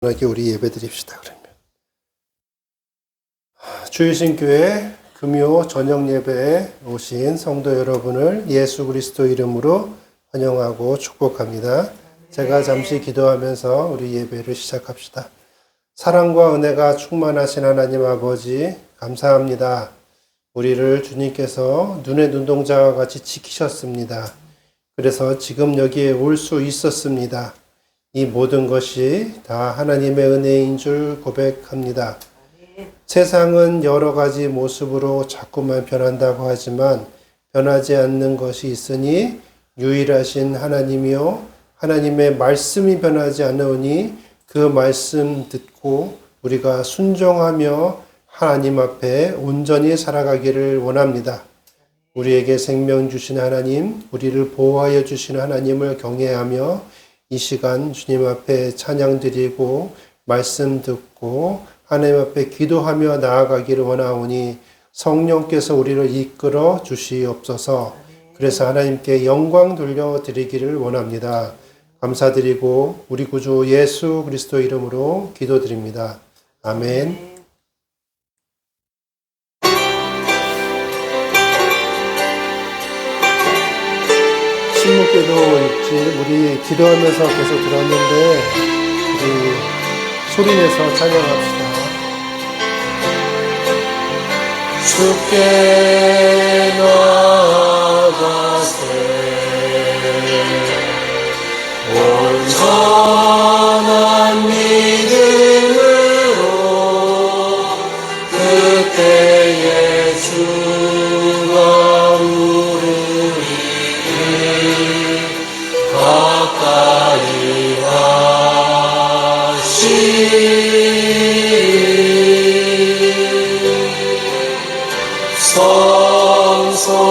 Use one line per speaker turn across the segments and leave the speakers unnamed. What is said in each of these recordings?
하게 우리 예배 드립시다. 그러면 주일신교회 금요 저녁 예배에 오신 성도 여러분을 예수 그리스도 이름으로 환영하고 축복합니다. 제가 잠시 기도하면서 우리 예배를 시작합시다. 사랑과 은혜가 충만하신 하나님 아버지 감사합니다. 우리를 주님께서 눈의 눈동자와 같이 지키셨습니다. 그래서 지금 여기에 올 수 있었습니다. 이 모든 것이 다 하나님의 은혜인 줄 고백합니다. 세상은 여러 가지 모습으로 자꾸만 변한다고 하지만 변하지 않는 것이 있으니 유일하신 하나님이요 하나님의 말씀이 변하지 않으니 그 말씀 듣고 우리가 순종하며 하나님 앞에 온전히 살아가기를 원합니다. 우리에게 생명 주신 하나님, 우리를 보호하여 주신 하나님을 경외하며 이 시간 주님 앞에 찬양 드리고 말씀 듣고 하나님 앞에 기도하며 나아가기를 원하오니 성령께서 우리를 이끌어 주시옵소서. 그래서 하나님께 영광 돌려드리기를 원합니다. 감사드리고 우리 구주 예수 그리스도 이름으로 기도드립니다. 아멘. 신문기도 읽지 우리 기도하면서 계속 들었는데 우리 소리내서 찬양합시다.
주께 나가세 온전한 믿음으로 그때의 주가 우리를 가까이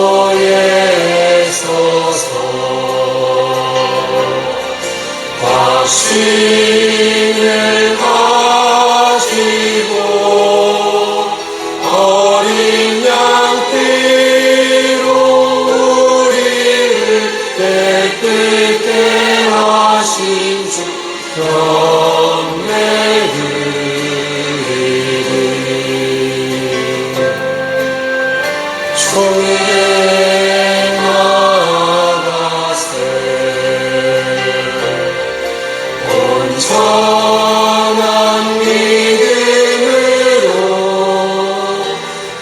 성소에 서서 확신을 가지고 어린 양피로 우리를 깨끗게 하신 주 경배드리리. 주께 나가세 온전한 믿음으로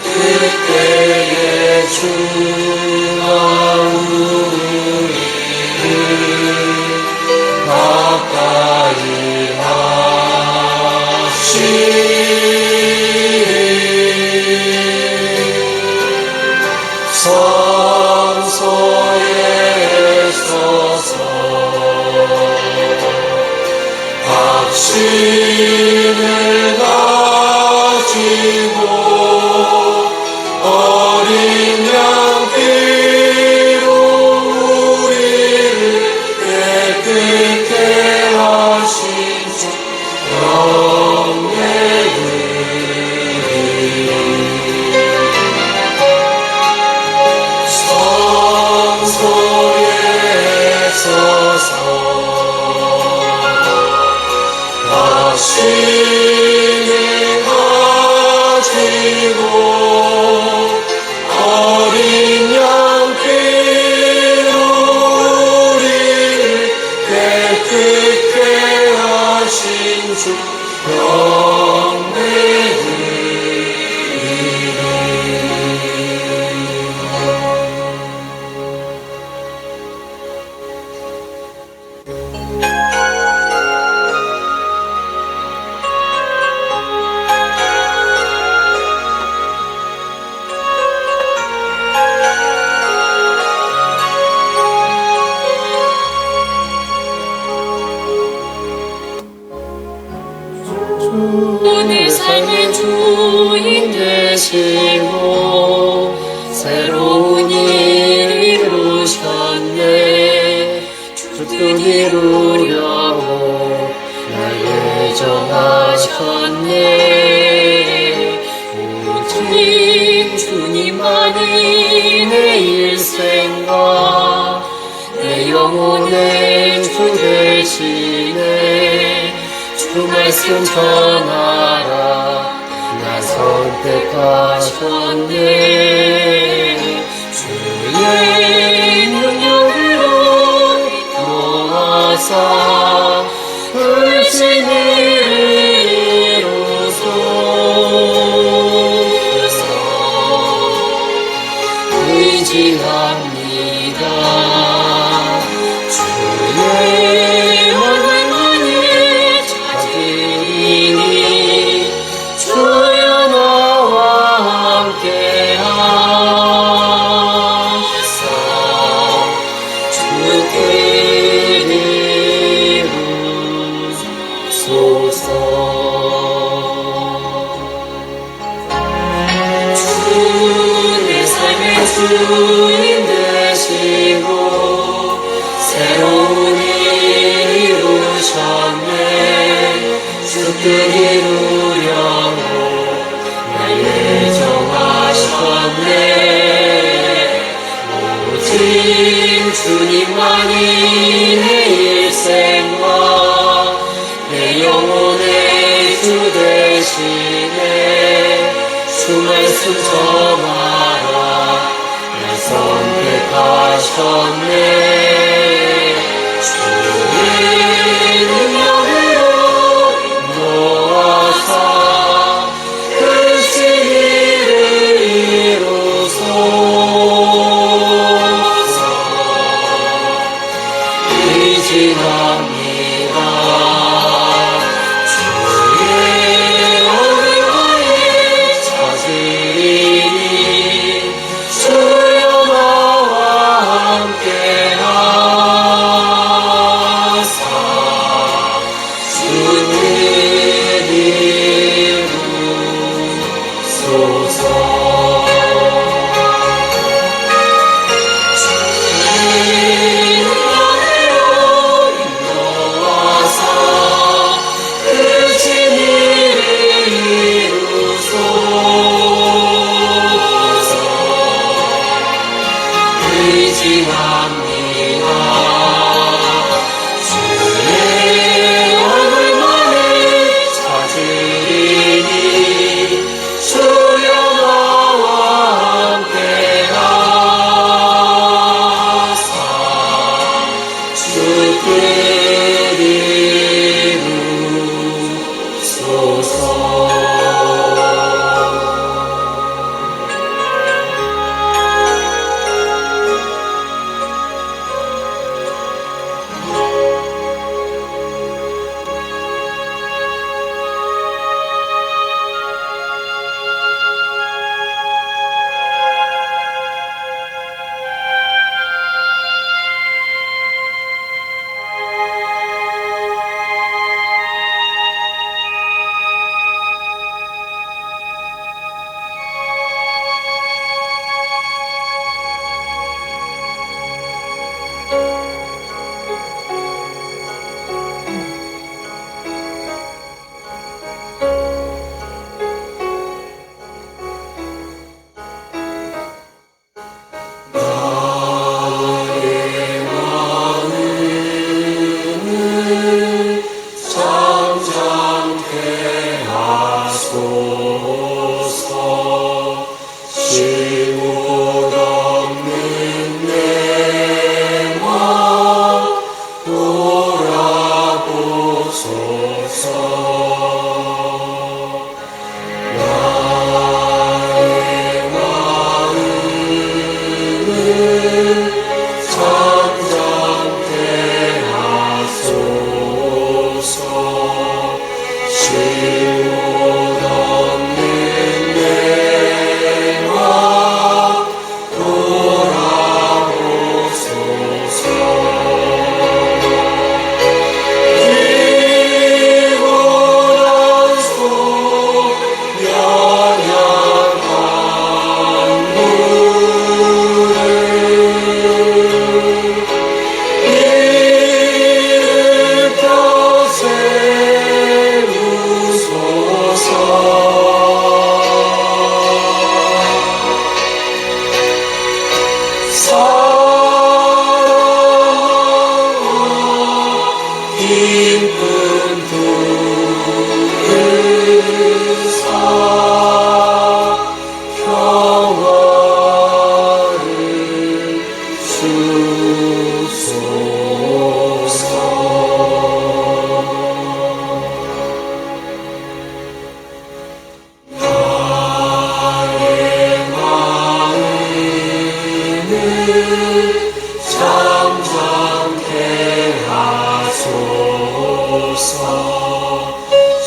그때의 주가 우리를 가까이 성소에 서서 확신을 가지고 어린 양피로 우리를 깨끗게 하신 주 경배드리리. 성소에 서서 확신을 가지고 어린 양피로 우리를 깨끗게 하신 주
내 삶의 주인 되시고 새로운 일 이루셨네. 주 뜻 이루려고 날 예정하셨네. 오직 주님만이 내 일생과 내 영혼의 주 되시네. 주말 말씀 전하라. 나 선택하셨네. 주의 능력으로 모아사 불신을 이루소서. 의지합니다. 주의 얼굴만을 찾으리니 주여 나와 함께하사 주께 이루소서. 주 내 삶의 주님 되시고 새로운 일 이루셨네. 주 뜻 이루려고 날 예정하셨네. 오직 주님만이 내 일생과 내 영혼의 주 되시네. 주 말씀 전하라. 날 선택하셨네. 주의 능력으로 모아사 불신을 이루소서. 의지합니다. 주의 얼굴만을 찾으리니 주여 나와 함께
평화를 주소서. 나의 마음을 잠잠케 하소서.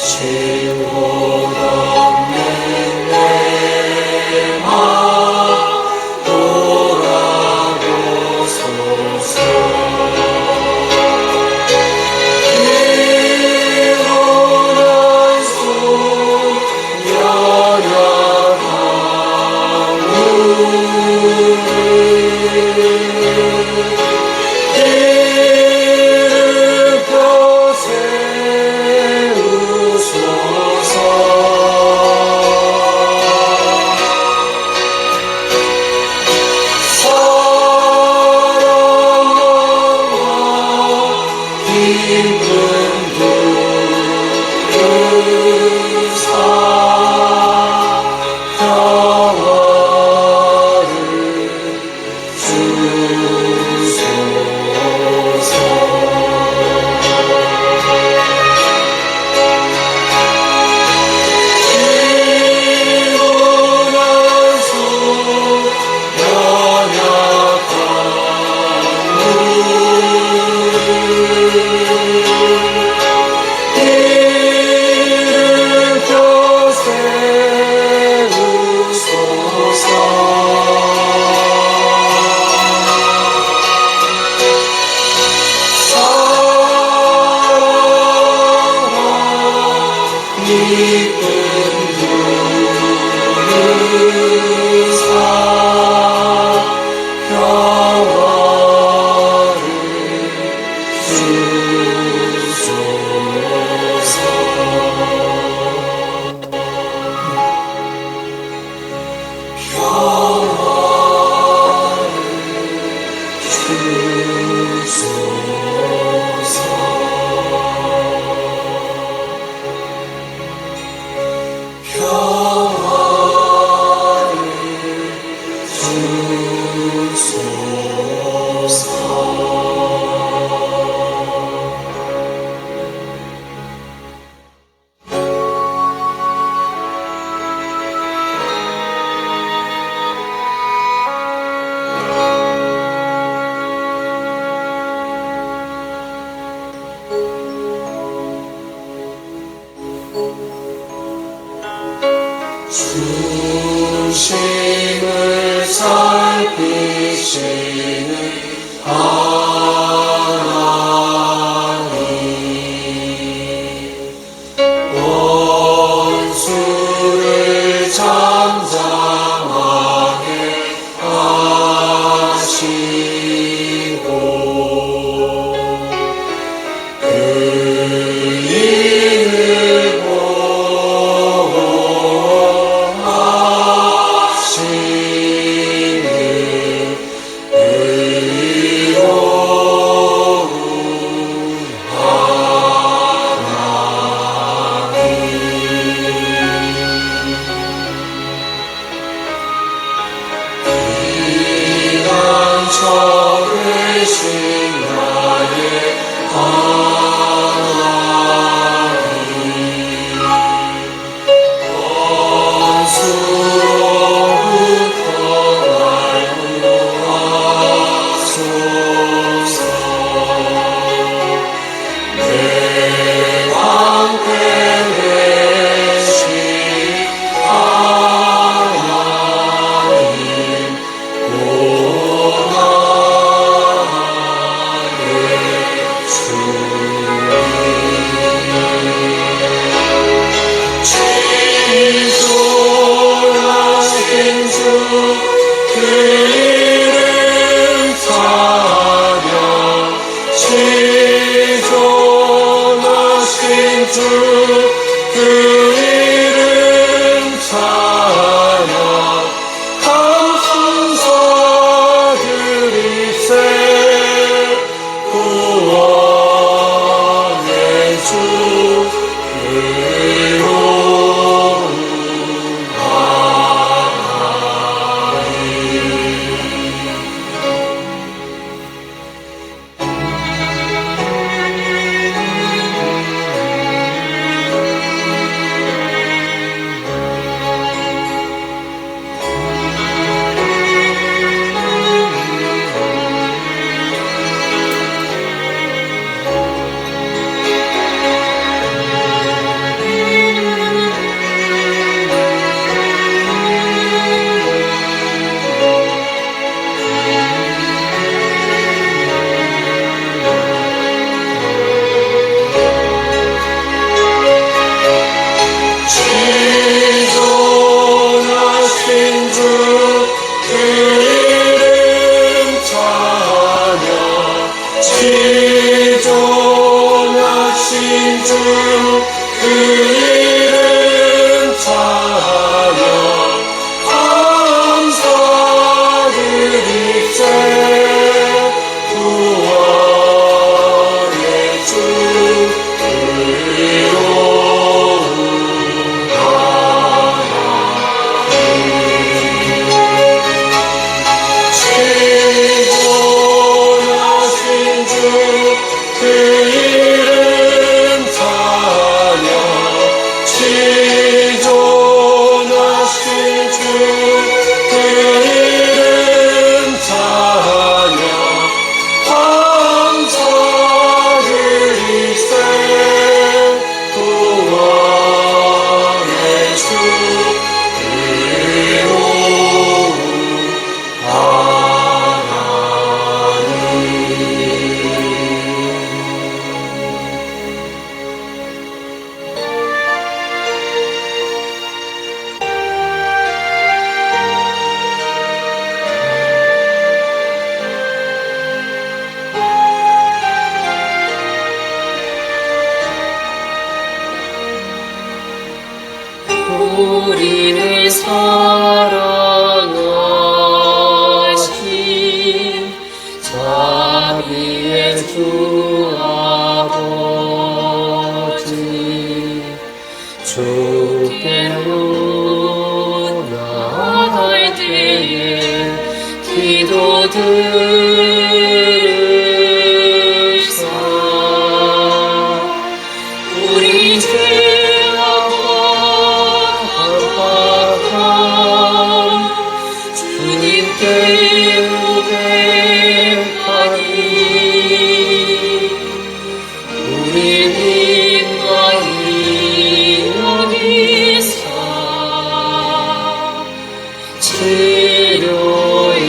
쉴곳 없는 내 맘 돌아보소서. 피곤한 손 연약한 이를 사랑과 기쁜 두사 평화를 주소서. 피곤한 손 연약한 이를 펴세우소서. 사랑과 기쁜 두사 평화를 중심을 살피시는 하나님, 원수를 잠잠하게 하시고 의인을 보호하시는
우리를 사랑하신 자비의 주 아버지 주께로 나아갈 때에 기도드리사 우리 죄악과 강박함 주님께 고백하니 우리 민망히 여기사 치료의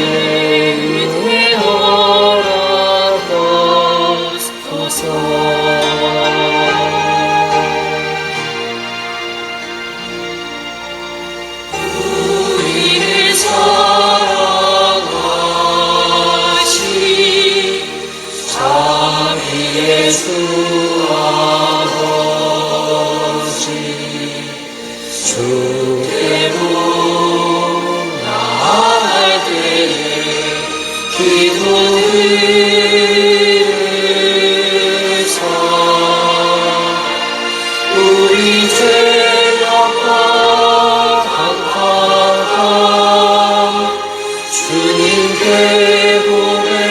은혜 허락하소서. 우리를 사랑하신 자비의 주 아버지 주께로 나아갈 때에 기도드리사 우리 죄악과 강팍함 주님께 고백하니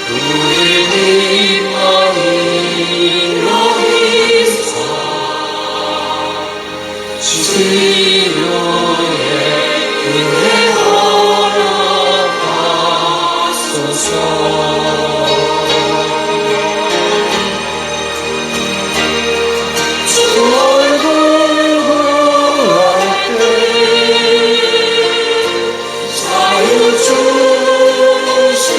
우리 민망히 여기사 치료의 은혜 허락하소서. 주 얼굴 구할 때 자유 주시고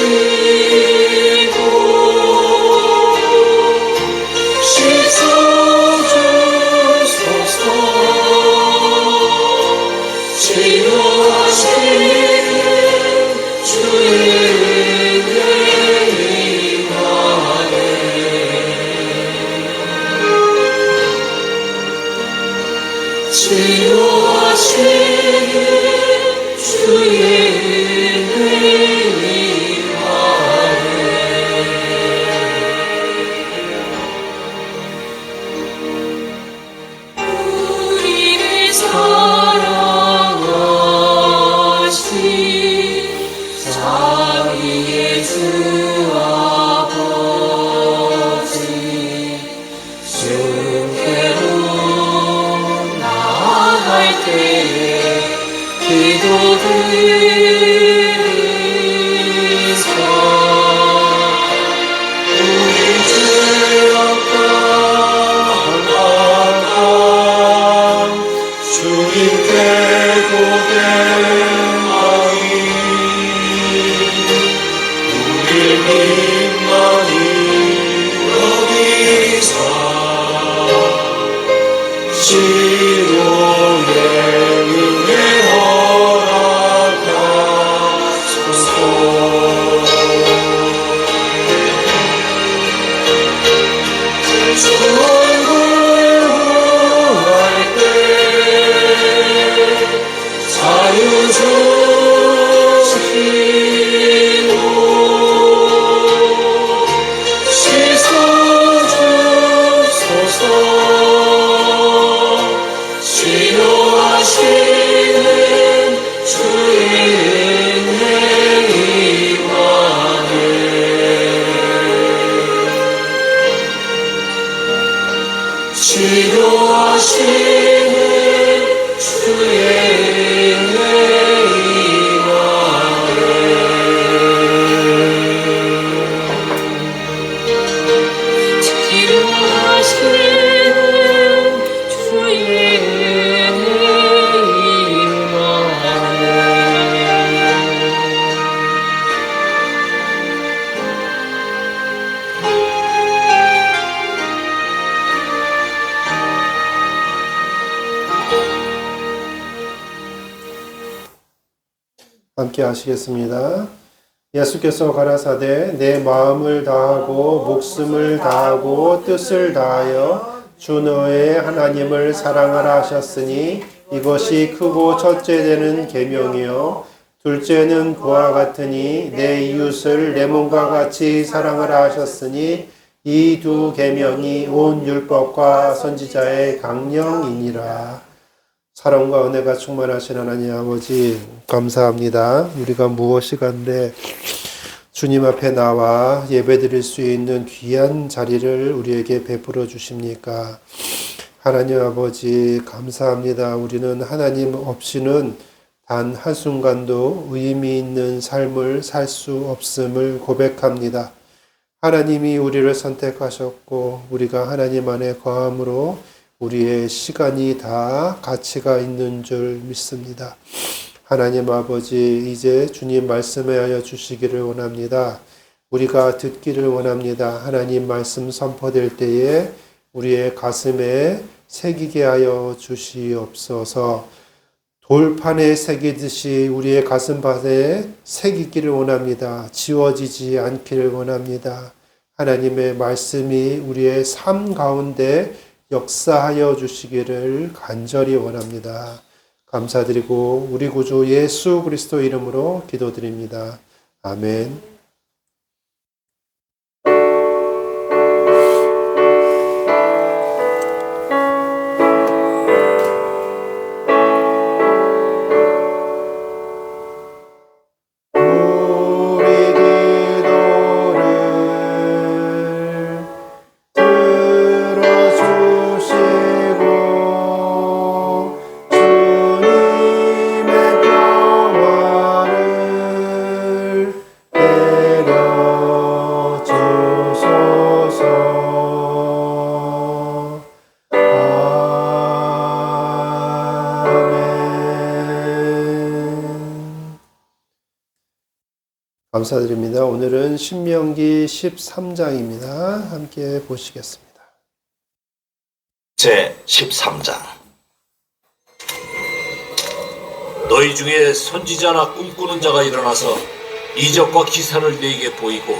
씻어주소서. 치료하시는 주의 은혜 임하네. 치료하시는 주의 은혜 임하네. 우리를 사랑하신 자비의 주 아버지 주께로 나아갈 때에 기도드리사 우리 죄악과 강박함 주님께 고백하니 우리 민망히 여기사 치료의 은혜 허락하소서. 주 얼굴 구할 때 자유 주시고 씻어주소서. 치료하시는 주의 은혜 임하네. 치료하시는 주의 은혜 임하네. 치료하시는 주의 은혜 임하네.
함께 하시겠습니다. 예수께서 가라사대 내 마음을 다하고 목숨을 다하고 뜻을 다하여 주 너의 하나님을 사랑하라 하셨으니 이것이 크고 첫째 되는 계명이요 둘째는 그와 같으니 내 이웃을 내 몸과 같이 사랑하라 하셨으니 이 두 계명이 온 율법과 선지자의 강령이니라. 사랑과 은혜가 충만하신 하나님 아버지 감사합니다. 우리가 무엇이간데 주님 앞에 나와 예배드릴 수 있는 귀한 자리를 우리에게 베풀어 주십니까? 하나님 아버지 감사합니다. 우리는 하나님 없이는 단 한순간도 의미 있는 삶을 살 수 없음을 고백합니다. 하나님이 우리를 선택하셨고 우리가 하나님 안에 거함으로 우리의 시간이 다 가치가 있는 줄 믿습니다. 하나님 아버지 이제 주님 말씀하여 주시기를 원합니다. 우리가 듣기를 원합니다. 하나님 말씀 선포될 때에 우리의 가슴에 새기게 하여 주시옵소서. 돌판에 새기듯이 우리의 가슴밭에 새기기를 원합니다. 지워지지 않기를 원합니다. 하나님의 말씀이 우리의 삶 가운데 역사하여 주시기를 간절히 원합니다. 감사드리고 우리 구주 예수 그리스도 이름으로 기도드립니다. 아멘. 감사드립니다. 오늘은 신명기 13장입니다. 함께 보시겠습니다.
제 13장. 너희 중에 선지자나 꿈꾸는 자가 일어나서 이적과 기사를 네게 보이고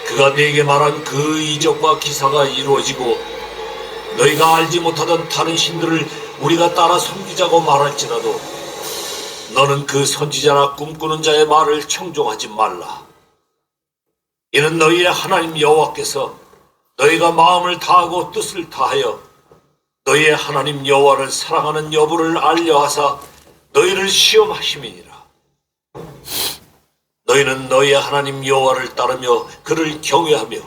그가 네게 말한 그 이적과 기사가 이루어지고 너희가 알지 못하던 다른 신들을 우리가 따라 섬기자고 말할지라도 너는 그 선지자나 꿈꾸는 자의 말을 청종하지 말라. 이는 너희의 하나님 여호와께서 너희가 마음을 다하고 뜻을 다하여 너희의 하나님 여호와를 사랑하는 여부를 알려하사 너희를 시험하심이니라. 너희는 너희의 하나님 여호와를 따르며 그를 경외하며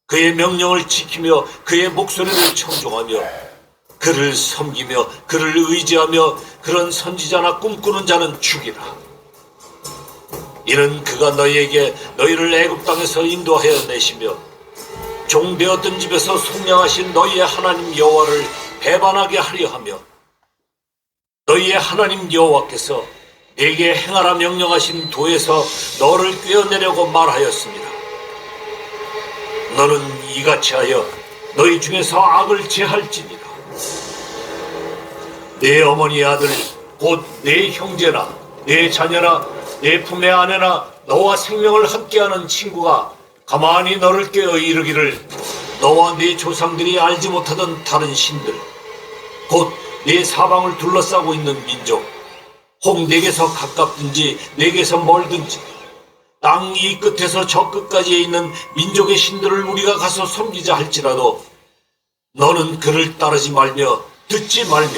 그의 명령을 지키며 그의 목소리를 청종하며 그를 섬기며 그를 의지하며 그런 선지자나 꿈꾸는 자는 죽이라. 이는 그가 너희에게 너희를 애굽 땅에서 인도하여 내시며 종되었던 집에서 속량하신 너희의 하나님 여호와를 배반하게 하려 하며 너희의 하나님 여호와께서 네게 행하라 명령하신 도에서 너를 꿰어내려고 말하였습니다. 너는 이같이 하여 너희 중에서 악을 제할지니라. 내 어머니의 아들 곧 내 형제나 내 자녀나 내 품의 아내나 너와 생명을 함께하는 친구가 가만히 너를 깨어 이르기를 너와 네 조상들이 알지 못하던 다른 신들 곧 네 사방을 둘러싸고 있는 민족 혹 내게서 가깝든지 내게서 멀든지 땅 이 끝에서 저 끝까지에 있는 민족의 신들을 우리가 가서 섬기자 할지라도 너는 그를 따르지 말며 듣지 말며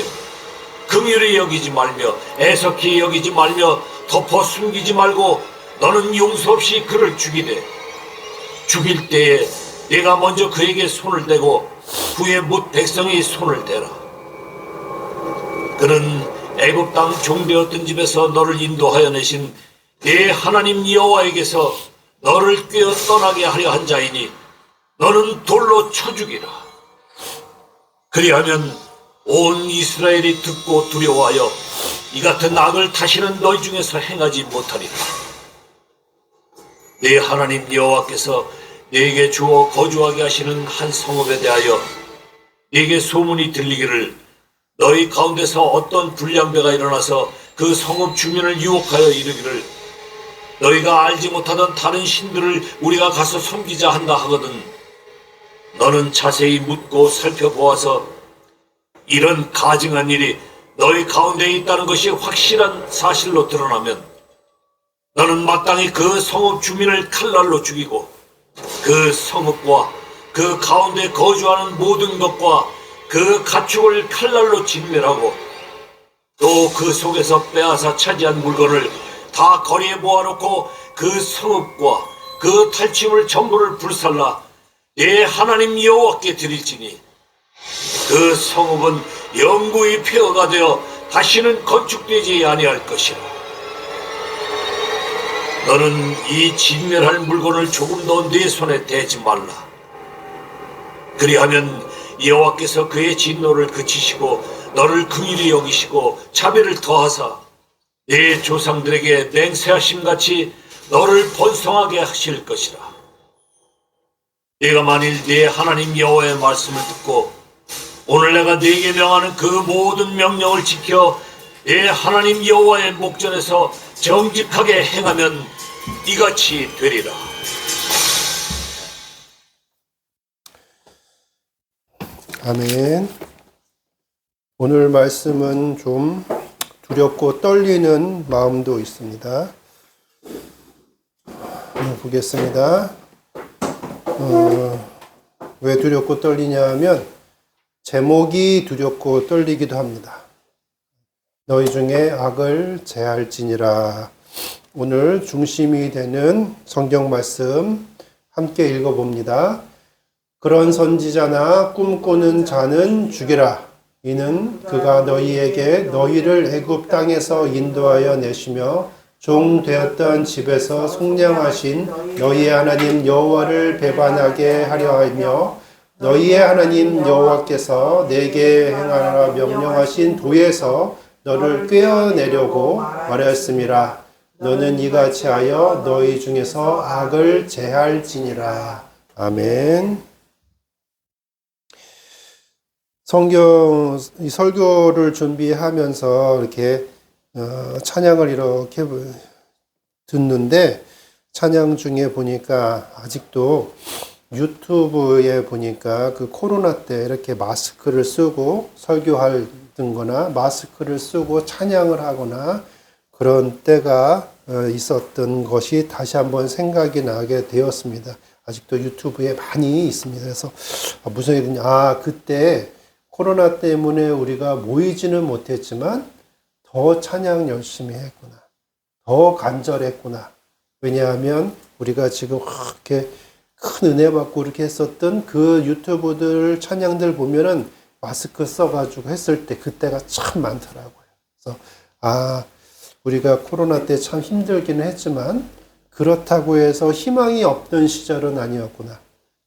긍휼히 여기지 말며 애석히 여기지 말며 덮어 숨기지 말고 너는 용서 없이 그를 죽이되 죽일 때에 내가 먼저 그에게 손을 대고 후에 뭇 백성이 손을 대라. 그는 애굽 땅 종되었던 집에서 너를 인도하여 내신 내 하나님 여호와에게서 너를 꿰어 떠나게 하려 한 자이니 너는 돌로 쳐 죽이라. 그리하면 온 이스라엘이 듣고 두려워하여 이 같은 악을 다시는 너희 중에서 행하지 못하리라. 내 하나님 여호와께서 네게 주어 거주하게 하시는 한 성읍에 대하여 네게 소문이 들리기를 너희 가운데서 어떤 불량배가 일어나서 그 성읍 주민을 유혹하여 이르기를 너희가 알지 못하던 다른 신들을 우리가 가서 섬기자 한다 하거든 너는 자세히 묻고 살펴보아서 이런 가증한 일이 너희 가운데 있다는 것이 확실한 사실로 드러나면 너는 마땅히 그 성읍 주민을 칼날로 죽이고 그 성읍과 그 가운데 거주하는 모든 것과 그 가축을 칼날로 진멸하고 또 그 속에서 빼앗아 차지한 물건을 다 거리에 모아놓고 그 성읍과 그 탈취물 전부를 불살라 내 하나님 여호와께 드릴지니 그 성읍은 영구히 폐허가 되어 다시는 건축되지 아니할 것이라. 너는 이 진멸할 물건을 조금도 네 손에 대지 말라. 그리하면 여호와께서 그의 진노를 그치시고 너를 긍휼히 여기시고 자비를 더하사 네 조상들에게 맹세하심같이 너를 번성하게 하실 것이라. 네가 만일 네 하나님 여호와의 말씀을 듣고 오늘 내가 네게 명하는 그 모든 명령을 지켜 네 하나님 여호와의 목전에서 정직하게 행하면 이같이 되리라.
아멘. 오늘 말씀은 좀 두렵고 떨리는 마음도 있습니다. 보겠습니다. 왜 두렵고 떨리냐 하면 제목이 두렵고 떨리기도 합니다. 너희 중에 악을 제할지니라. 오늘 중심이 되는 성경 말씀 함께 읽어봅니다. 그런 선지자나 꿈꾸는 자는 죽이라. 이는 그가 너희에게 너희를 애굽 땅에서 인도하여 내시며 종 되었던 집에서 속량하신 너희의 하나님 여호와를 배반하게 하려 하며 너희의 하나님 여호와께서 내게 행하라 명령하신 도에서 너를 꿰어내려고 말하였음이라. 너는 이같이 하여 너희 중에서 악을 제할지니라. 아멘. 성경 설교를 준비하면서 이렇게 찬양을 이렇게 듣는데 찬양 중에 보니까 아직도 유튜브에 보니까 그 코로나 때 이렇게 마스크를 쓰고 설교하던 거나 마스크를 쓰고 찬양을 하거나 그런 때가 있었던 것이 다시 한번 생각이 나게 되었습니다. 아직도 유튜브에 많이 있습니다. 그래서 무슨 얘기냐, 그때 코로나 때문에 우리가 모이지는 못했지만 더 찬양 열심히 했구나. 더 간절했구나. 왜냐하면 우리가 지금 그렇게 큰 은혜 받고 이렇게 했었던 그 유튜브들 찬양들 보면은 마스크 써가지고 했을 때 그때가 참 많더라고요. 그래서 우리가 코로나 때 참 힘들기는 했지만 그렇다고 해서 희망이 없던 시절은 아니었구나.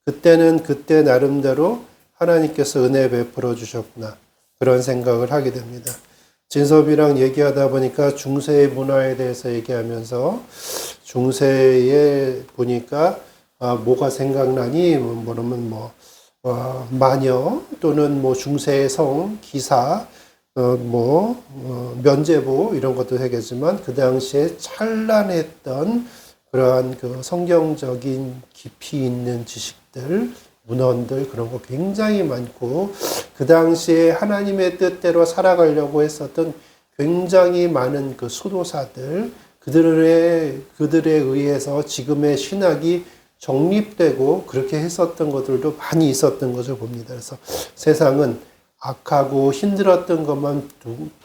그때는 그때 나름대로 하나님께서 은혜 베풀어 주셨구나. 그런 생각을 하게 됩니다. 진섭이랑 얘기하다 보니까 중세의 문화에 대해서 얘기하면서 중세에 보니까 뭐가 생각나니? 뭐라면 마녀 또는 중세의 성, 기사, 면제부 이런 것도 되겠지만 그 당시에 찬란했던 그러한 그 성경적인 깊이 있는 지식들, 문헌들 그런 거 굉장히 많고 그 당시에 하나님의 뜻대로 살아가려고 했었던 굉장히 많은 그 수도사들 그들에 의해서 지금의 신학이 정립되고 그렇게 했었던 것들도 많이 있었던 것을 봅니다. 그래서 세상은 악하고 힘들었던 것만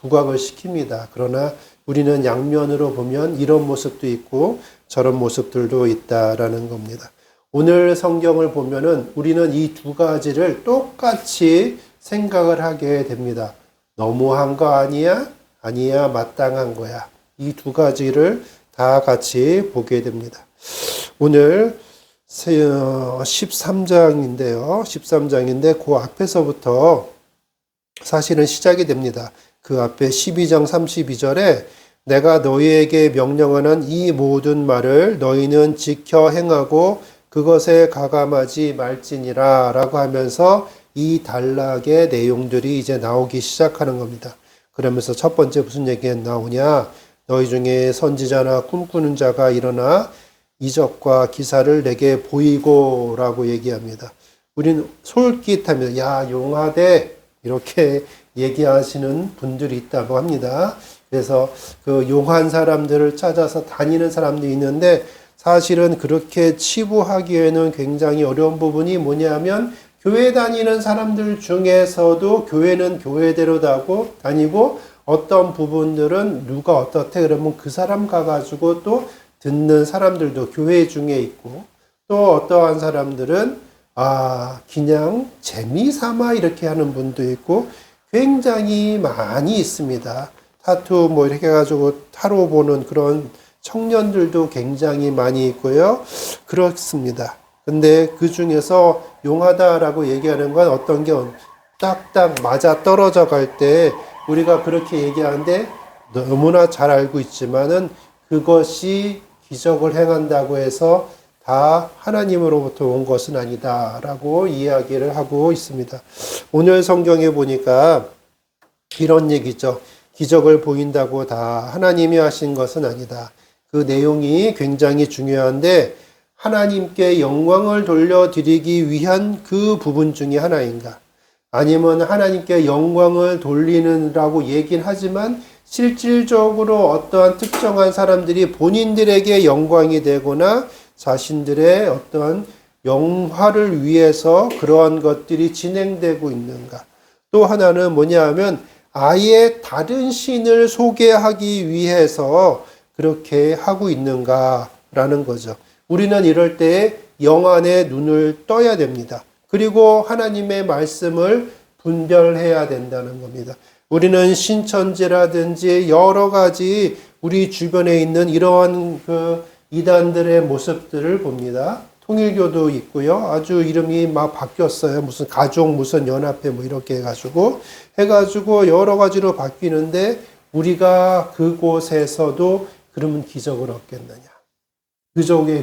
부각을 시킵니다. 그러나 우리는 양면으로 보면 이런 모습도 있고 저런 모습들도 있다라는 겁니다. 오늘 성경을 보면은 우리는 이 두 가지를 똑같이 생각을 하게 됩니다. 너무한 거 아니야? 아니야, 마땅한 거야. 이 두 가지를 다 같이 보게 됩니다. 오늘 13장인데요. 13장인데 그 앞에서부터 사실은 시작이 됩니다. 그 앞에 12장 32절에 내가 너희에게 명령하는 이 모든 말을 너희는 지켜 행하고 그것에 가감하지 말지니라 라고 하면서 이 단락의 내용들이 이제 나오기 시작하는 겁니다. 그러면서 첫 번째 무슨 얘기가 나오냐? 너희 중에 선지자나 꿈꾸는 자가 일어나 이적과 기사를 내게 보이고 라고 얘기합니다. 우리는 솔깃하면서 야 용하대 이렇게 얘기하시는 분들이 있다고 합니다. 그래서 그 용한 사람들을 찾아서 다니는 사람도 있는데 사실은 그렇게 치부하기에는 굉장히 어려운 부분이 뭐냐면 교회 다니는 사람들 중에서도 교회는 교회대로 다니고 어떤 부분들은 누가 어떻대 그러면 그 사람 가가지고 또 듣는 사람들도 교회 중에 있고 또 어떠한 사람들은 그냥 재미삼아 이렇게 하는 분도 있고 굉장히 많이 있습니다. 타투 뭐 이렇게 해가지고 타로 보는 그런 청년들도 굉장히 많이 있고요. 그렇습니다. 근데 그 중에서 용하다라고 얘기하는 건 어떤 게 딱딱 맞아 떨어져 갈 때 우리가 그렇게 얘기하는데 너무나 잘 알고 있지만은 그것이 기적을 행한다고 해서 다 하나님으로부터 온 것은 아니다라고 이야기를 하고 있습니다. 오늘 성경에 보니까 이런 얘기죠. 기적을 보인다고 다 하나님이 하신 것은 아니다. 그 내용이 굉장히 중요한데 하나님께 영광을 돌려드리기 위한 그 부분 중에 하나인가? 아니면 하나님께 영광을 돌리느라고 얘긴 하지만 실질적으로 어떠한 특정한 사람들이 본인들에게 영광이 되거나 자신들의 어떤 영화를 위해서 그러한 것들이 진행되고 있는가? 또 하나는 뭐냐 하면 아예 다른 신을 소개하기 위해서 그렇게 하고 있는가라는 거죠. 우리는 이럴 때 영안의 눈을 떠야 됩니다. 그리고 하나님의 말씀을 분별해야 된다는 겁니다. 우리는 신천지라든지 여러 가지 우리 주변에 있는 이러한 그 이단들의 모습들을 봅니다. 통일교도 있고요. 아주 이름이 막 바뀌었어요. 무슨 가족 무슨 연합회 뭐 이렇게 해가지고 여러 가지로 바뀌는데 우리가 그곳에서도 그러면 기적을 얻겠느냐.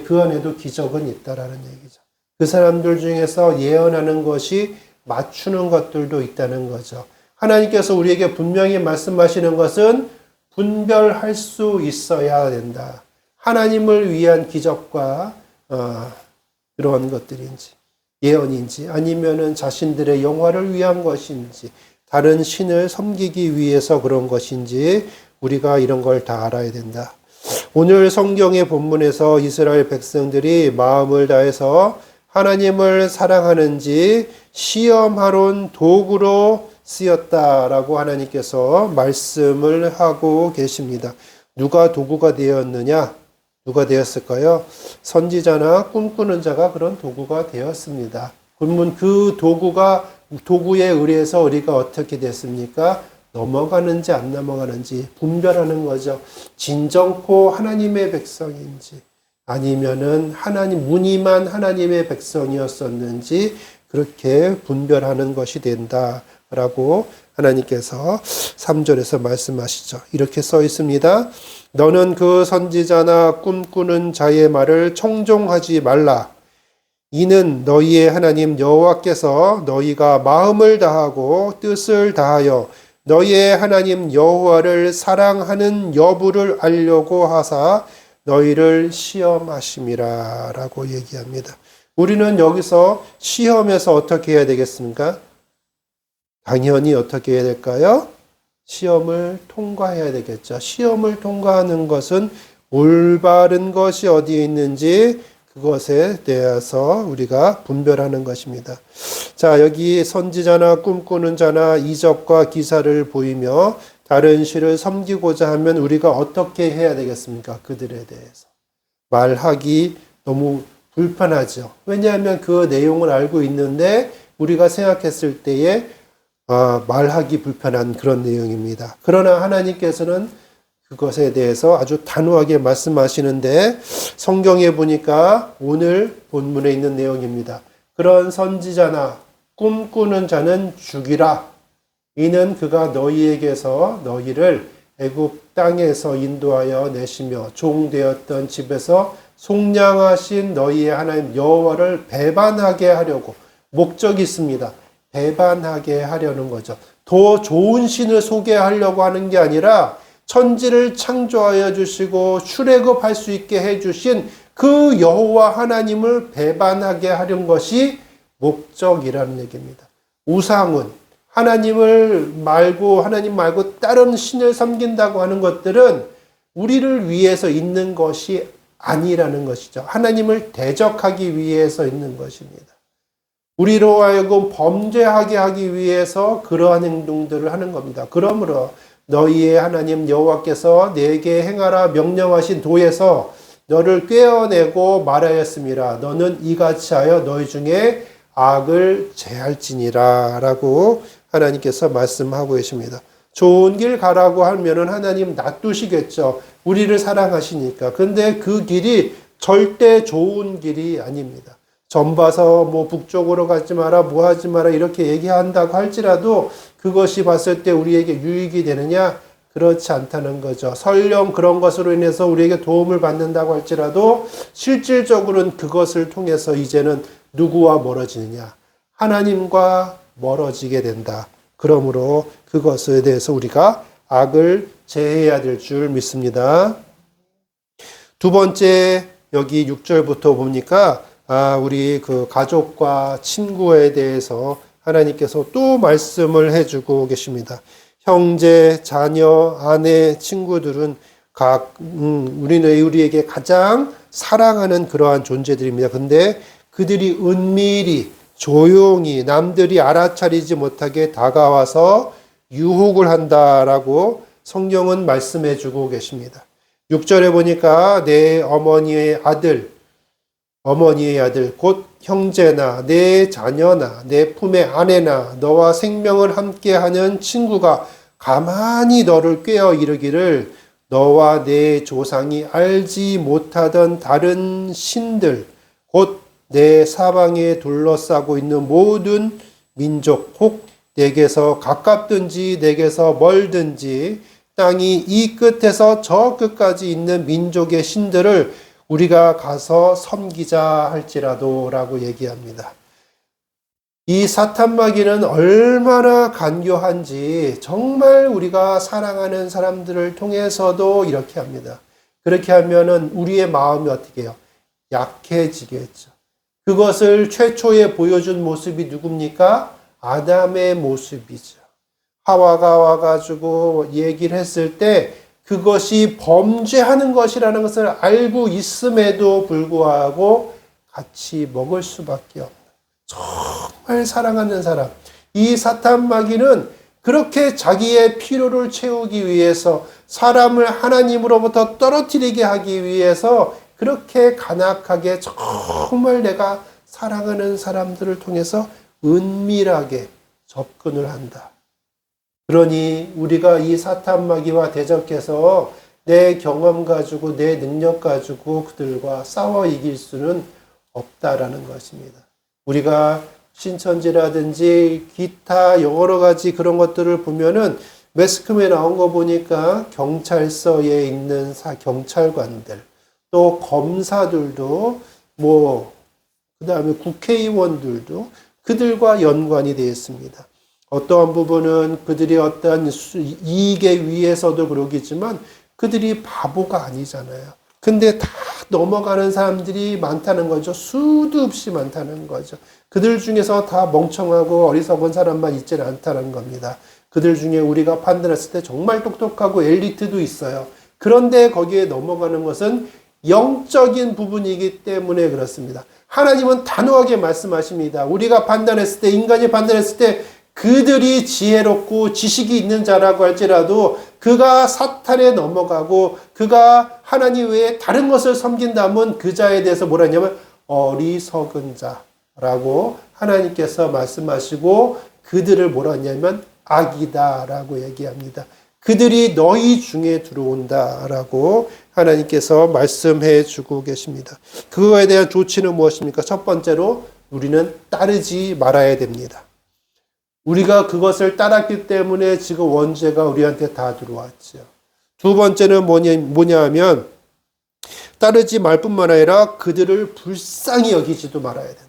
그 안에도 기적은 있다라는 얘기죠. 그 사람들 중에서 예언하는 것이 맞추는 것들도 있다는 거죠. 하나님께서 우리에게 분명히 말씀하시는 것은 분별할 수 있어야 된다. 하나님을 위한 기적과 그런 것들인지 예언인지 아니면은 자신들의 영화를 위한 것인지 다른 신을 섬기기 위해서 그런 것인지 우리가 이런 걸 다 알아야 된다. 오늘 성경의 본문에서 이스라엘 백성들이 마음을 다해서 하나님을 사랑하는지 시험하는 도구로 쓰였다라고 하나님께서 말씀을 하고 계십니다. 누가 도구가 되었느냐? 누가 되었을까요? 선지자나 꿈꾸는 자가 그런 도구가 되었습니다. 그러면 그 도구에 의해서 우리가 어떻게 됐습니까? 넘어가는지 안 넘어가는지 분별하는 거죠. 진정코 하나님의 백성인지 아니면은 무늬만 하나님의 백성이었었는지 그렇게 분별하는 것이 된다라고 하나님께서 3절에서 말씀하시죠. 이렇게 써 있습니다. 너는 그 선지자나 꿈꾸는 자의 말을 청종하지 말라. 이는 너희의 하나님 여호와께서 너희가 마음을 다하고 뜻을 다하여 너희의 하나님 여호와를 사랑하는 여부를 알려고 하사 너희를 시험하심이라 라고 얘기합니다. 우리는 여기서 시험에서 어떻게 해야 되겠습니까? 당연히 어떻게 해야 될까요? 시험을 통과해야 되겠죠. 시험을 통과하는 것은 올바른 것이 어디에 있는지 그것에 대해서 우리가 분별하는 것입니다. 자, 여기 선지자나 꿈꾸는 자나 이적과 기사를 보이며 다른 신을 섬기고자 하면 우리가 어떻게 해야 되겠습니까? 그들에 대해서. 말하기 너무 불편하죠. 왜냐하면 그 내용을 알고 있는데 우리가 생각했을 때에 말하기 불편한 그런 내용입니다. 그러나 하나님께서는 그것에 대해서 아주 단호하게 말씀하시는데 성경에 보니까 오늘 본문에 있는 내용입니다. 그런 선지자나 꿈꾸는 자는 죽이라. 이는 그가 너희에게서 너희를 애굽 땅에서 인도하여 내시며 종되었던 집에서 속량하신 너희의 하나님 여호와를 배반하게 하려고 목적이 있습니다. 배반하게 하려는 거죠. 더 좋은 신을 소개하려고 하는 게 아니라 천지를 창조하여 주시고 출애굽할 수 있게 해주신 그 여호와 하나님을 배반하게 하려는 것이 목적이라는 얘기입니다. 우상은 하나님 말고 다른 신을 섬긴다고 하는 것들은 우리를 위해서 있는 것이 아니라는 것이죠. 하나님을 대적하기 위해서 있는 것입니다. 우리로 하여금 범죄하게 하기 위해서 그러한 행동들을 하는 겁니다. 그러므로 너희의 하나님 여호와께서 내게 행하라 명령하신 도에서 너를 꿰어내고 말하였음이라. 너는 이같이 하여 너희 중에 악을 제할지니라 라고 하나님께서 말씀하고 계십니다. 좋은 길 가라고 하면은 하나님 놔두시겠죠. 우리를 사랑하시니까. 근데 그 길이 절대 좋은 길이 아닙니다. 점 봐서 뭐 북쪽으로 가지 마라, 뭐 하지 마라 이렇게 얘기한다고 할지라도 그것이 봤을 때 우리에게 유익이 되느냐? 그렇지 않다는 거죠. 설령 그런 것으로 인해서 우리에게 도움을 받는다고 할지라도 실질적으로는 그것을 통해서 이제는 누구와 멀어지느냐? 하나님과 멀어지게 된다. 그러므로 그것에 대해서 우리가 악을 제해야 될 줄 믿습니다. 두 번째, 여기 6절부터 보니까 우리 그 가족과 친구에 대해서 하나님께서 또 말씀을 해주고 계십니다. 형제, 자녀, 아내, 친구들은 우리에게 가장 사랑하는 그러한 존재들입니다. 근데 그들이 은밀히 조용히 남들이 알아차리지 못하게 다가와서 유혹을 한다라고 성경은 말씀해 주고 계십니다. 6절에 보니까 내 어머니의 아들 곧 형제나 내 자녀나 내 품의 아내나 너와 생명을 함께하는 친구가 가만히 너를 꾀어 이르기를 너와 내 조상이 알지 못하던 다른 신들 곧 내 사방에 둘러싸고 있는 모든 민족 혹 내게서 가깝든지 내게서 멀든지 땅이 이 끝에서 저 끝까지 있는 민족의 신들을 우리가 가서 섬기자 할지라도 라고 얘기합니다. 이 사탄마귀는 얼마나 간교한지 정말 우리가 사랑하는 사람들을 통해서도 이렇게 합니다. 그렇게 하면은 우리의 마음이 어떻게 해요? 약해지겠죠. 그것을 최초에 보여준 모습이 누굽니까? 아담의 모습이죠. 하와가 와가지고 얘기를 했을 때 그것이 범죄하는 것이라는 것을 알고 있음에도 불구하고 같이 먹을 수밖에 없는 정말 사랑하는 사람. 이 사탄마귀는 그렇게 자기의 필요를 채우기 위해서 사람을 하나님으로부터 떨어뜨리게 하기 위해서 그렇게 간악하게 정말 내가 사랑하는 사람들을 통해서 은밀하게 접근을 한다. 그러니 우리가 이 사탄마귀와 대적해서 내 경험 가지고 내 능력 가지고 그들과 싸워 이길 수는 없다라는 것입니다. 우리가 신천지라든지 기타 여러 가지 그런 것들을 보면은 매스컴에 나온 거 보니까 경찰서에 있는 경찰관들 또 검사들도 그 다음에 국회의원들도 그들과 연관이 되어 있습니다. 어떠한 부분은 그들이 어떠한 이익에 위해서도 그러겠지만 그들이 바보가 아니잖아요. 근데 다 넘어가는 사람들이 많다는 거죠. 수도 없이 많다는 거죠. 그들 중에서 다 멍청하고 어리석은 사람만 있지는 않다는 겁니다. 그들 중에 우리가 판단했을 때 정말 똑똑하고 엘리트도 있어요. 그런데 거기에 넘어가는 것은 영적인 부분이기 때문에 그렇습니다. 하나님은 단호하게 말씀하십니다. 우리가 판단했을 때, 인간이 판단했을 때 그들이 지혜롭고 지식이 있는 자라고 할지라도 그가 사탄에 넘어가고 그가 하나님 외에 다른 것을 섬긴다면 그 자에 대해서 뭐라 했냐면 어리석은 자라고 하나님께서 말씀하시고 그들을 뭐라 했냐면 악이다라고 얘기합니다. 그들이 너희 중에 들어온다라고 하나님께서 말씀해 주고 계십니다. 그거에 대한 조치는 무엇입니까? 첫 번째로 우리는 따르지 말아야 됩니다. 우리가 그것을 따랐기 때문에 지금 원죄가 우리한테 다 들어왔죠. 두 번째는 뭐냐 하면 따르지 말 뿐만 아니라 그들을 불쌍히 여기지도 말아야 된다.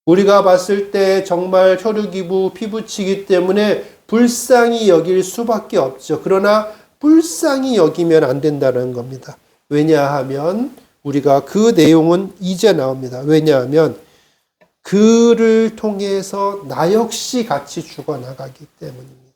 우리가 봤을 때 정말 혈육이부 피부치기 때문에 불쌍히 여길 수밖에 없죠. 그러나 불쌍히 여기면 안 된다는 겁니다. 왜냐하면 우리가 그 내용은 이제 나옵니다. 왜냐하면 그를 통해서 나 역시 같이 죽어나가기 때문입니다.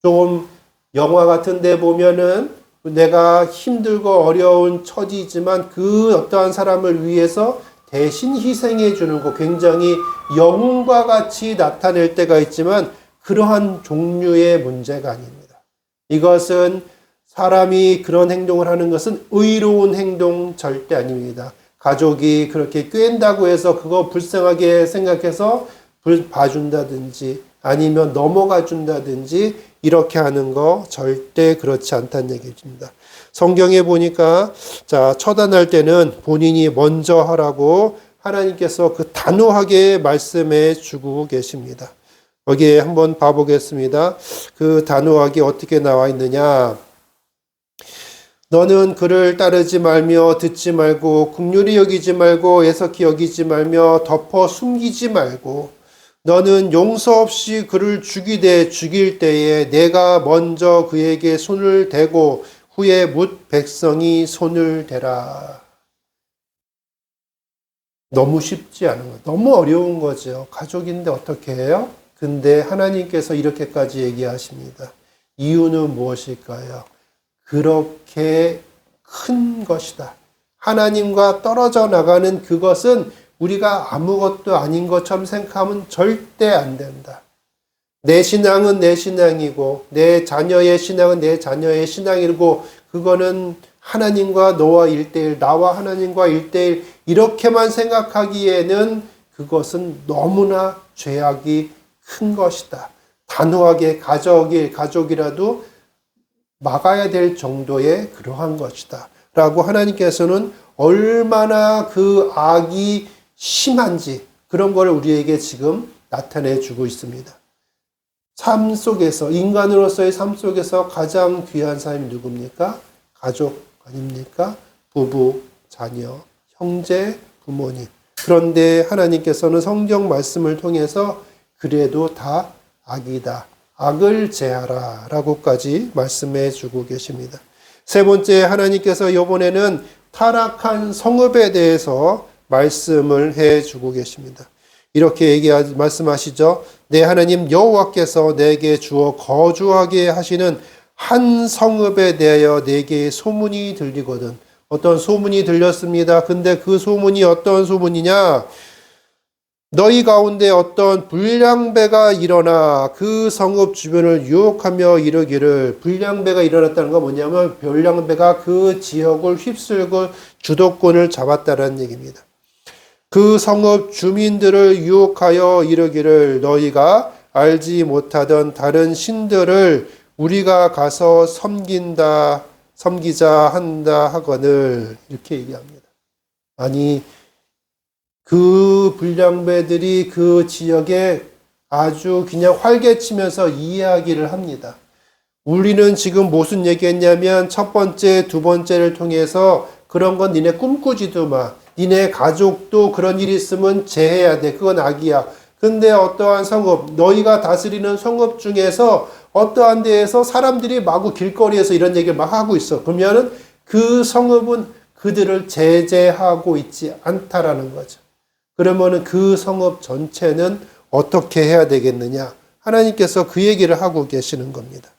좀 영화 같은 데 보면은 내가 힘들고 어려운 처지지만 그 어떠한 사람을 위해서 대신 희생해 주는 거 굉장히 영웅과 같이 나타낼 때가 있지만 그러한 종류의 문제가 아닙니다. 이것은 사람이 그런 행동을 하는 것은 의로운 행동 절대 아닙니다. 가족이 그렇게 꿰인다고 해서 그거 불쌍하게 생각해서 봐준다든지 아니면 넘어가 준다든지 이렇게 하는 거 절대 그렇지 않다는 얘기입니다. 성경에 보니까 자 처단할 때는 본인이 먼저 하라고 하나님께서 그 단호하게 말씀해 주고 계십니다. 여기에 한번 봐보겠습니다. 그 단호하게 어떻게 나와 있느냐. 너는 그를 따르지 말며 듣지 말고 긍휼히 여기지 말고 애석히 여기지 말며 덮어 숨기지 말고 너는 용서 없이 그를 죽일 때에 내가 먼저 그에게 손을 대고 후에 뭇 백성이 손을 대라. 너무 쉽지 않은 거, 너무 어려운 거죠. 가족인데 어떻게 해요? 근데 하나님께서 이렇게까지 얘기하십니다. 이유는 무엇일까요? 그렇게 큰 것이다. 하나님과 떨어져 나가는 그것은 우리가 아무것도 아닌 것처럼 생각하면 절대 안 된다. 내 신앙은 내 신앙이고 내 자녀의 신앙은 내 자녀의 신앙이고 그거는 하나님과 너와 1:1, 나와 하나님과 1:1 이렇게만 생각하기에는 그것은 너무나 죄악이 큰 것이다. 단호하게 가족이라도 막아야 될 정도의 그러한 것이다. 라고 하나님께서는 얼마나 그 악이 심한지 그런 걸 우리에게 지금 나타내 주고 있습니다. 삶 속에서 인간으로서의 삶 속에서 가장 귀한 사람이 누굽니까? 가족 아닙니까? 부부, 자녀, 형제, 부모님. 그런데 하나님께서는 성경 말씀을 통해서 그래도 다 악이다. 악을 제하라 라고까지 말씀해 주고 계십니다. 세 번째 하나님께서 이번에는 타락한 성읍에 대해서 말씀을 해 주고 계십니다. 이렇게 말씀하시죠. 내 하나님 여호와께서 내게 주어 거주하게 하시는 한 성읍에 대하여 내게 소문이 들리거든. 어떤 소문이 들렸습니다. 근데 그 소문이 어떤 소문이냐? 너희 가운데 어떤 불량배가 일어나 그 성읍 주변을 유혹하며 이르기를. 불량배가 일어났다는 건 뭐냐면 불량배가 그 지역을 휩쓸고 주도권을 잡았다는 얘기입니다. 그 성읍 주민들을 유혹하여 이르기를 너희가 알지 못하던 다른 신들을 우리가 가서 섬기자 한다 하거늘. 이렇게 얘기합니다. 아니 그 불량배들이 그 지역에 아주 그냥 활개치면서 이야기를 합니다. 우리는 지금 무슨 얘기했냐면 첫 번째, 두 번째를 통해서 그런 건 니네 꿈꾸지도 마. 니네 가족도 그런 일이 있으면 제해야 돼. 그건 악이야. 근데 어떠한 성읍, 너희가 다스리는 성읍 중에서 어떠한 데에서 사람들이 마구 길거리에서 이런 얘기를 막 하고 있어. 그러면은 그 성읍은 그들을 제재하고 있지 않다라는 거죠. 그러면은 그 성읍 전체는 어떻게 해야 되겠느냐? 하나님께서 그 얘기를 하고 계시는 겁니다.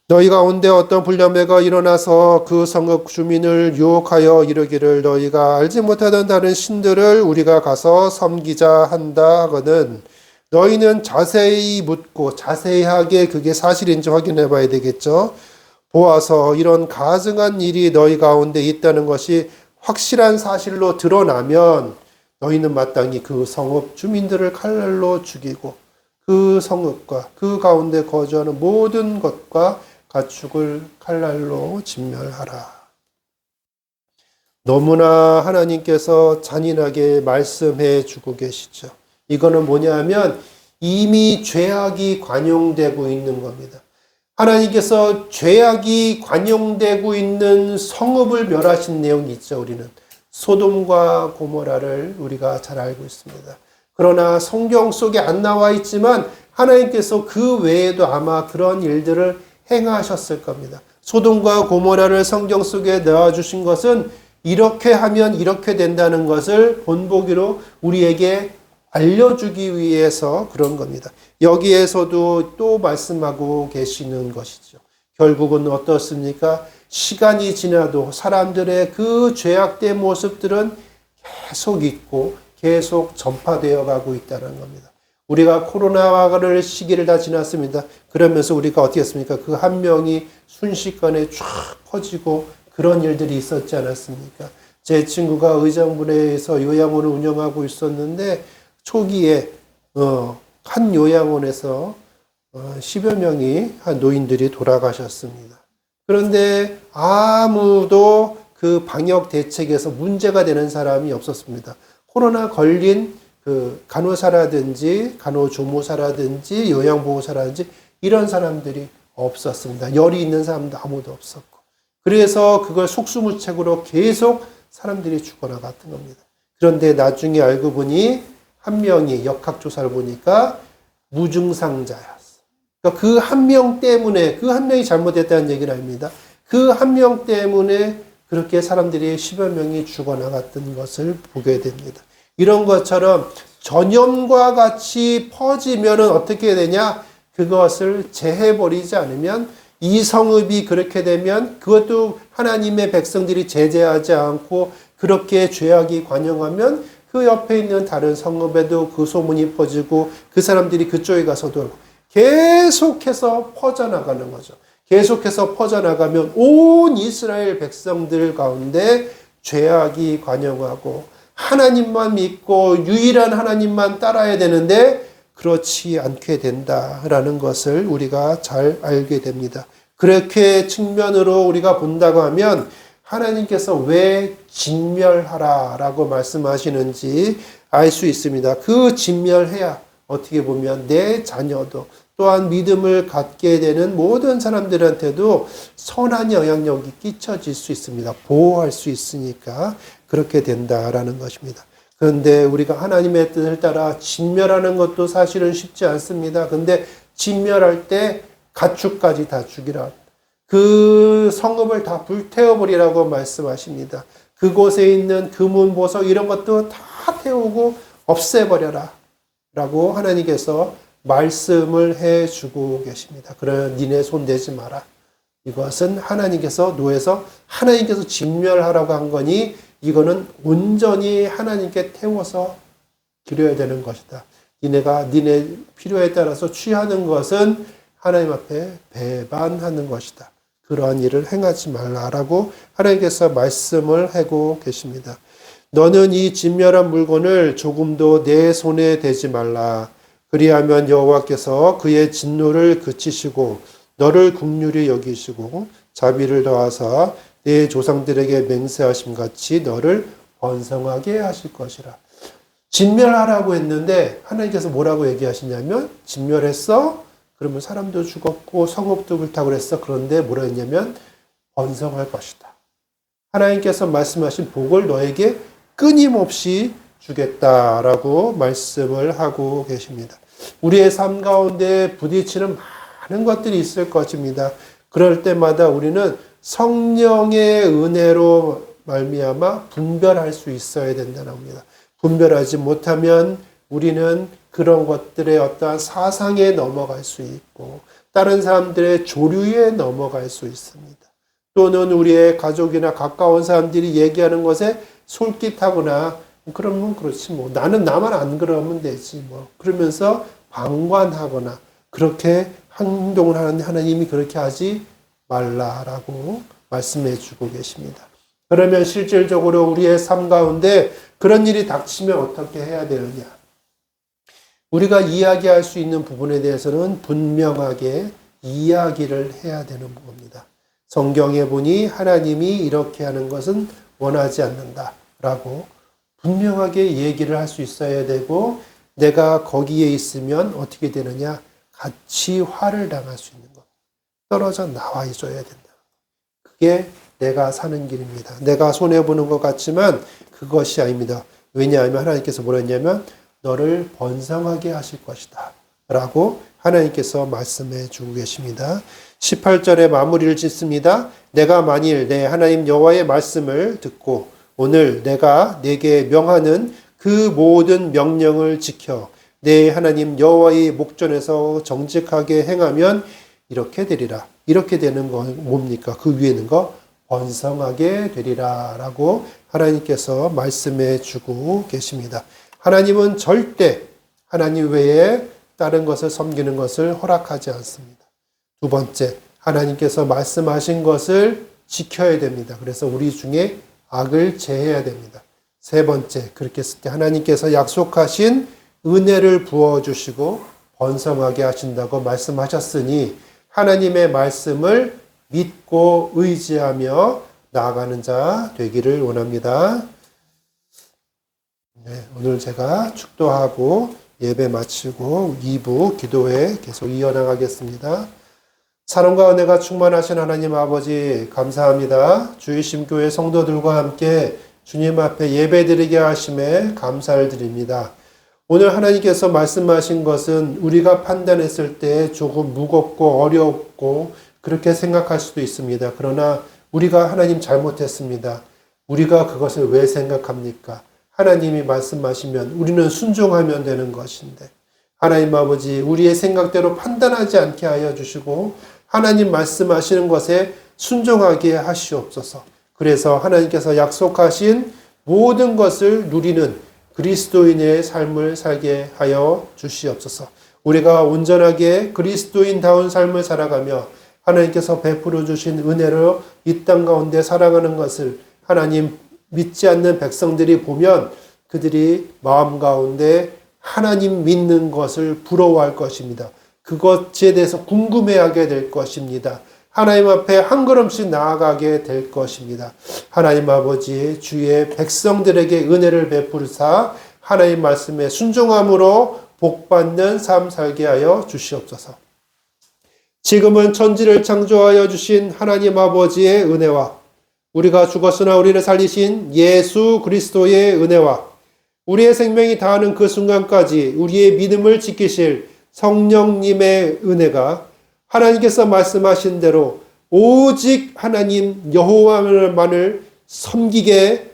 너희 가운데 어떤 불량배가 일어나서 그 성읍 주민을 유혹하여 이르기를 너희가 알지 못하던 다른 신들을 우리가 가서 섬기자 한다 하거든. 너희는 자세히 묻고 자세하게 그게 사실인지 확인해 봐야 되겠죠. 보아서 이런 가증한 일이 너희 가운데 있다는 것이 확실한 사실로 드러나면 너희는 마땅히 그 성읍 주민들을 칼날로 죽이고 그 성읍과 그 가운데 거주하는 모든 것과 가축을 칼날로 진멸하라. 너무나 하나님께서 잔인하게 말씀해 주고 계시죠. 이거는 뭐냐면 이미 죄악이 관용되고 있는 겁니다. 하나님께서 죄악이 관용되고 있는 성읍을 멸하신 내용이 있죠. 우리는 소돔과 고모라를 우리가 잘 알고 있습니다. 그러나 성경 속에 안 나와 있지만 하나님께서 그 외에도 아마 그런 일들을 행하셨을 겁니다. 소돔과 고모라를 성경 속에 넣어주신 것은 이렇게 하면 이렇게 된다는 것을 본보기로 우리에게 알려주기 위해서 그런 겁니다. 여기에서도 또 말씀하고 계시는 것이죠. 결국은 어떻습니까? 시간이 지나도 사람들의 그 죄악된 모습들은 계속 있고 계속 전파되어 가고 있다는 겁니다. 우리가 코로나를 시기를 다 지났습니다. 그러면서 우리가 어떻게 했습니까? 그 한 명이 순식간에 쫙 퍼지고 그런 일들이 있었지 않았습니까? 제 친구가 의정부에서 요양원을 운영하고 있었는데 초기에 한 요양원에서 10여 명의 한 노인들이 돌아가셨습니다. 그런데 아무도 그 방역 대책에서 문제가 되는 사람이 없었습니다. 코로나 걸린 그 간호사라든지 간호조무사라든지 요양보호사라든지 이런 사람들이 없었습니다. 열이 있는 사람도 아무도 없었고. 그래서 그걸 속수무책으로 계속 사람들이 죽어나갔던 겁니다. 그런데 나중에 알고 보니 한 명이 역학조사를 보니까 무증상자였어. 그러니까 그 한 명 때문에, 그 한 명이 잘못했다는 얘기는 아닙니다. 그 한 명 때문에 그렇게 사람들이 10여 명이 죽어나갔던 것을 보게 됩니다. 이런 것처럼 전염과 같이 퍼지면 어떻게 되냐? 그것을 제해버리지 않으면 이 성읍이 그렇게 되면 그것도 하나님의 백성들이 제재하지 않고 그렇게 죄악이 관영하면 그 옆에 있는 다른 성읍에도 그 소문이 퍼지고 그 사람들이 그쪽에 가서 돌고 계속해서 퍼져나가는 거죠. 계속해서 퍼져나가면 온 이스라엘 백성들 가운데 죄악이 관영하고 하나님만 믿고 유일한 하나님만 따라야 되는데 그렇지 않게 된다라는 것을 우리가 잘 알게 됩니다. 그렇게 측면으로 우리가 본다고 하면 하나님께서 왜 진멸하라라고 말씀하시는지 알 수 있습니다. 그 진멸해야 어떻게 보면 내 자녀도 또한 믿음을 갖게 되는 모든 사람들한테도 선한 영향력이 끼쳐질 수 있습니다. 보호할 수 있으니까 그렇게 된다라는 것입니다. 그런데 우리가 하나님의 뜻을 따라 진멸하는 것도 사실은 쉽지 않습니다. 그런데 진멸할 때 가축까지 다 죽이라. 그 성읍을 다 불태워버리라고 말씀하십니다. 그곳에 있는 금은 보석 이런 것도 다 태우고 없애버려라 라고 하나님께서 말씀을 해주고 계십니다. 그러나 니네 손 대지 마라. 이것은 하나님께서 노해서 하나님께서 진멸하라고 한 거니 이거는 온전히 하나님께 태워서 기려야 되는 것이다. 니네가 니네 필요에 따라서 취하는 것은 하나님 앞에 배반하는 것이다. 그러한 일을 행하지 말라라고 하나님께서 말씀을 하고 계십니다. 너는 이 진멸한 물건을 조금도 내 손에 대지 말라. 그리하면 여호와께서 그의 진노를 그치시고 너를 긍휼히 여기시고 자비를 더하사 내 조상들에게 맹세하심 같이 너를 번성하게 하실 것이라. 진멸하라고 했는데 하나님께서 뭐라고 얘기하시냐면 진멸했어? 그러면 사람도 죽었고 성읍도 불타고 그랬어. 그런데 뭐라 했냐면 번성할 것이다. 하나님께서 말씀하신 복을 너에게 끊임없이 주겠다라고 말씀을 하고 계십니다. 우리의 삶 가운데 부딪히는 많은 것들이 있을 것입니다. 그럴 때마다 우리는 성령의 은혜로 말미암아 분별할 수 있어야 된다는 겁니다. 분별하지 못하면 우리는 그런 것들의 어떠한 사상에 넘어갈 수 있고 다른 사람들의 조류에 넘어갈 수 있습니다. 또는 우리의 가족이나 가까운 사람들이 얘기하는 것에 솔깃하거나 그러면 그렇지 뭐 나는 나만 안 그러면 되지 뭐 그러면서 방관하거나 그렇게 행동을 하는데 하나님이 그렇게 하지 말라라고 말씀해 주고 계십니다. 그러면 실질적으로 우리의 삶 가운데 그런 일이 닥치면 어떻게 해야 되느냐? 우리가 이야기할 수 있는 부분에 대해서는 분명하게 이야기를 해야 되는 부분입니다. 성경에 보니 하나님이 이렇게 하는 것은 원하지 않는다라고 분명하게 얘기를 할 수 있어야 되고 내가 거기에 있으면 어떻게 되느냐? 같이 화를 당할 수 있는 것. 떨어져 나와 있어야 된다. 그게 내가 사는 길입니다. 내가 손해보는 것 같지만 그것이 아닙니다. 왜냐하면 하나님께서 뭐라 했냐면 너를 번성하게 하실 것이다 라고 하나님께서 말씀해 주고 계십니다. 18절에 마무리를 짓습니다. 내가 만일 내 하나님 여호와의 말씀을 듣고 오늘 내가 내게 명하는 그 모든 명령을 지켜 내 하나님 여호와의 목전에서 정직하게 행하면 이렇게 되리라. 이렇게 되는 건 뭡니까? 그 위에 있는 거 번성하게 되리라 라고 하나님께서 말씀해 주고 계십니다. 하나님은 절대 하나님 외에 다른 것을 섬기는 것을 허락하지 않습니다. 두 번째, 하나님께서 말씀하신 것을 지켜야 됩니다. 그래서 우리 중에 악을 제해야 됩니다. 세 번째, 그렇게 했을 때 하나님께서 약속하신 은혜를 부어주시고 번성하게 하신다고 말씀하셨으니 하나님의 말씀을 믿고 의지하며 나아가는 자 되기를 원합니다. 네, 오늘 제가 축도하고 예배 마치고 2부 기도회 계속 이어나가겠습니다. 사랑과 은혜가 충만하신 하나님 아버지 감사합니다. 주의심교회 성도들과 함께 주님 앞에 예배드리게 하심에 감사를 드립니다. 오늘 하나님께서 말씀하신 것은 우리가 판단했을 때 조금 무겁고 어렵고 그렇게 생각할 수도 있습니다. 그러나 우리가 하나님 잘못했습니다. 우리가 그것을 왜 생각합니까? 하나님이 말씀하시면 우리는 순종하면 되는 것인데 하나님 아버지 우리의 생각대로 판단하지 않게 하여 주시고 하나님 말씀하시는 것에 순종하게 하시옵소서. 그래서 하나님께서 약속하신 모든 것을 누리는 그리스도인의 삶을 살게 하여 주시옵소서. 우리가 온전하게 그리스도인다운 삶을 살아가며 하나님께서 베풀어 주신 은혜로 이 땅 가운데 살아가는 것을 하나님 믿지 않는 백성들이 보면 그들이 마음 가운데 하나님 믿는 것을 부러워할 것입니다. 그것에 대해서 궁금해하게 될 것입니다. 하나님 앞에 한 걸음씩 나아가게 될 것입니다. 하나님 아버지 주의 백성들에게 은혜를 베푸사 하나님 말씀에 순종함으로 복받는 삶 살게 하여 주시옵소서. 지금은 천지를 창조하여 주신 하나님 아버지의 은혜와 우리가 죽었으나 우리를 살리신 예수 그리스도의 은혜와 우리의 생명이 다하는 그 순간까지 우리의 믿음을 지키실 성령님의 은혜가 하나님께서 말씀하신 대로 오직 하나님 여호와만을 섬기게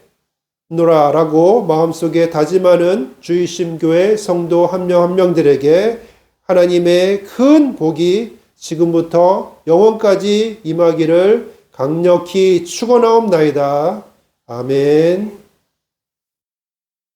노라라고 마음속에 다짐하는 주의심교회 성도 한 명 한 명들에게 하나님의 큰 복이 지금부터 영원까지 임하기를 강력히 축원하옵나이다. 아멘.